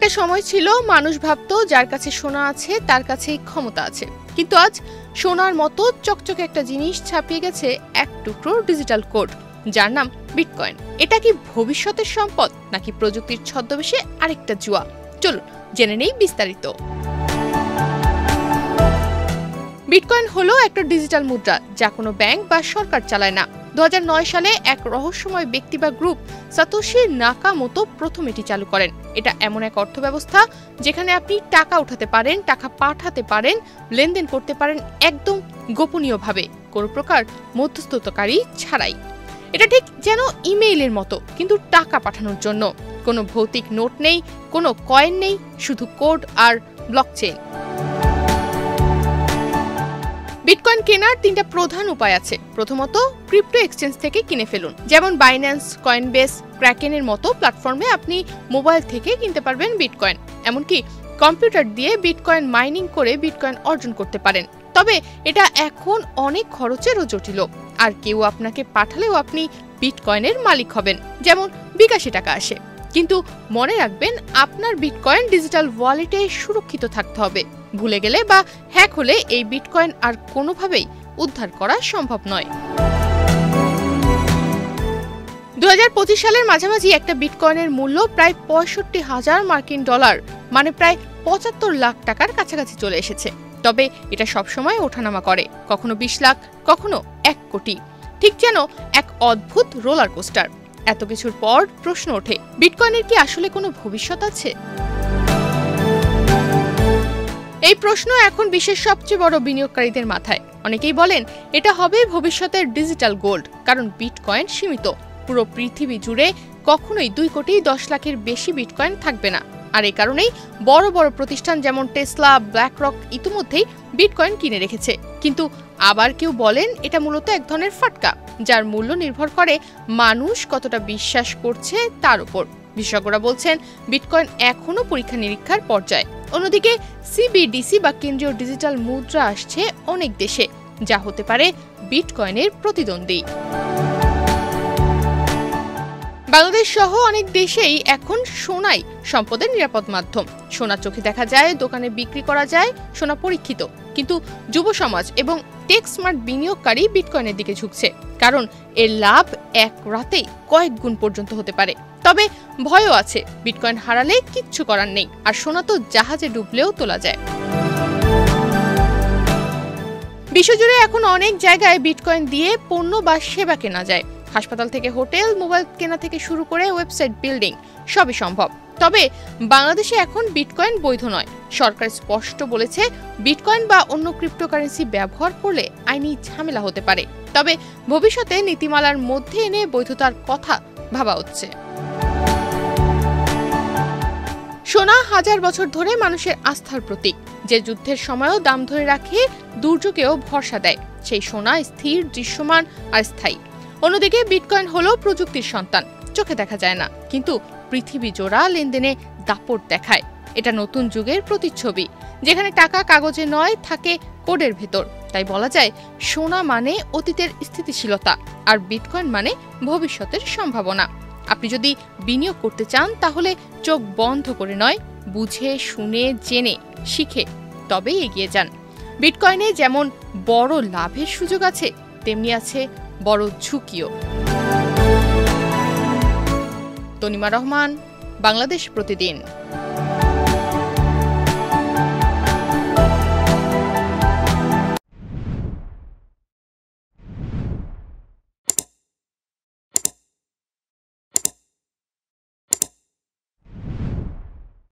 একটা সময় ছিল মানুষ ভাবতো যার কাছে সোনা আছে তার কাছেই ক্ষমতা আছে, কিন্তু আজ সোনার মতো চকচকে একটা জিনিস ছাপিয়ে গেছে এক টুকরো ডিজিটাল কোড, যার নাম বিটকয়েন। এটা কি ভবিষ্যতের সম্পদ নাকি প্রযুক্তির ছদ্মবেশে আরেকটা জুয়া? চলুন জেনে নেই বিস্তারিত। বিটকয়েন হলো একটা ডিজিটাল মুদ্রা যা কোনো ব্যাংক বা সরকার চালায় না। 2009 সালে এক রহস্যময় ব্যক্তি বা গ্রুপ সাতোশি নাকামোতো প্রথম এটি চালু করেন। এটা এমন এক অর্থব্যবস্থা যেখানে আপনি টাকা উঠাতে পারেন, টাকা পাঠাতে পারেন, লেনদেন করতে পারেন একদম গোপনীয়ভাবে, কোনো প্রকার মধ্যস্থতাকারী ছাড়াই। এটা ঠিক যেন ইমেইলের মতো, কিন্তু টাকা পাঠানোর জন্য। কোনো ভৌতিক নোট নেই, কোনো কয়েন নেই, শুধু কোড আর ব্লকচেইন। বিটকয়েন কেনার তিনটা প্রধান উপায় আছে। প্রথমত, ক্রিপ্টো এক্সচেঞ্জ থেকে কিনে ফেলুন, যেমন বাইন্যান্স, কয়েনবেস, ক্র্যাকেনের মতো প্ল্যাটফর্মে আপনি মোবাইল থেকে কিনতে পারবেন বিটকয়েন। এমনকি কম্পিউটার দিয়ে বিটকয়েন মাইনিং করে বিটকয়েন অর্জন করতে পারেন। তবে এটা এখন অনেক খরচের ও জটিল, আর কেউ আপনাকে পাঠালেও আপনি বিটকয়েনের মালিক হবেন, যেমন বিকাশে টাকা আসে। কিন্তু মনে রাখবেন, আপনার বিটকয়েন ডিজিটাল ওয়ালেটে সুরক্ষিত থাকতে হবে। ভুলে গেলে বা হ্যাক হলে এই বিটকয়েন আর কোনোভাবেই উদ্ধার করা সম্ভব নয়। 2025 সালের মাঝামাঝি একটা বিটকয়েনের মূল্য প্রায় 65,000 মার্কিন ডলার, মানে প্রায় 75 লাখ টাকার কাছাকাছি চলে এসেছে। তবে এটা সবসময় ওঠানামা করে, কখনো 20 লাখ, কখনো 1 কোটি, ঠিক যেন এক অদ্ভুত রোলার কোস্টার। এত কিছুর পর প্রশ্ন ওঠে, বিটকয়েনের কি আসলে কোনো ভবিষ্যৎ আছে? এই প্রশ্ন এখন বিশ্বের সবচেয়ে বড় বিনিয়োগকারীদের মাথায়। অনেকেই বলেন এটা হবে ভবিষ্যতের ডিজিটাল গোল্ড, কারণ বিটকয়েন সীমিত। পুরো পৃথিবী জুড়ে কখনোই 2 কোটি 10 লাখের বেশি বিটকয়েন থাকবে না। আর এই কারণেই বড় বড় প্রতিষ্ঠান যেমন টেসলা, ব্ল্যাকরক ইতিমধ্যেই বিটকয়েন কিনে রেখেছে। কিন্তু আবার কেউ বলেন এটা মূলত এক ধরনের ফাটকা, যার মূল্য নির্ভর করে মানুষ কতটা বিশ্বাস করছে তার উপর। বিশেষজ্ঞরা বলছেন বিটকয়েন এখনো পরীক্ষা নিরীক্ষার পর্যায়ে। অন্যদিকে সিবিডিসি বা কেন্দ্রীয় ডিজিটাল মুদ্রা আসছে অনেক দেশে, যা হতে পারে বিটকয়েনের প্রতিদ্বন্দ্বী। বাংলাদেশ সহ অনেক দেশেই এখন সোনাই সম্পদের নিরাপদ মাধ্যম। সোনা চোখে দেখা যায়, দোকানে বিক্রি করা যায়, সোনা পরীক্ষিত। কিন্তু যুব সমাজ এবং টেক স্মার্ট বিনিয়োগকারী বিটকয়েনের দিকে ঝুঁকছে, কারণ এর লাভ এক রাতেই কয়েক গুণ পর্যন্ত হতে পারে। তবে ভয়ও আছে, বিটকয়েন হারালে কিচ্ছু করার নেই, আর সোনা তো জাহাজে ডুবলেও তোলা যায়। বিশ্বজুড়ে এখন অনেক জায়গায় বিটকয়েন দিয়ে পণ্য বা সেবা কেনা যায়। হাসপাতাল থেকে হোটেল, মোবাইল কেনা থেকে শুরু করে ওয়েবসাইট বিল্ডিং, সবই সম্ভব। তবে বাংলাদেশে এখন বিটকয়েন বৈধ নয়। সরকার স্পষ্ট বলেছে বিটকয়েন বা অন্য ক্রিপ্টোকারেন্সি ব্যবহার করলে আইনি ঝামেলা হতে পারে। তবে ভবিষ্যতে নীতিমালার মধ্যে এনে বৈধতার কথা ভাবা হচ্ছে। সোনা হাজার বছর ধরে মানুষের আস্থার প্রতীক, যে যুদ্ধের সময়ও দাম ধরে রাখে, দুর্যোগেও ভরসা দেয়। সেই সোনা স্থির, দৃশ্যমান আর স্থায়ী। অন্যদিকে বিটকয়েন হলো প্রযুক্তির সন্তান, চোখে দেখা যায় না, কিন্তু পৃথিবী জোড়া লেনদেনে দাপট দেখায়। এটা নতুন যুগের প্রতিচ্ছবি, যেখানে টাকা কাগজে নয়, থাকে কোডের ভেতর। তাই বলা যায় সোনা মানে অতীতের স্থিতিশীলতা, আর বিটকয়েন মানে ভবিষ্যতের সম্ভাবনা। আপনি যদি বিনিয়োগ করতে চান, তাহলে চোখ বন্ধ করে নয়, বুঝে শুনে জেনে শিখে তবেই এগিয়ে যান। বিটকয়েনে যেমন বড় লাভের সুযোগ আছে, তেমনি আছে বড় ঝুঁকিও। তনিমা রহমান, বাংলাদেশ প্রতিদিন।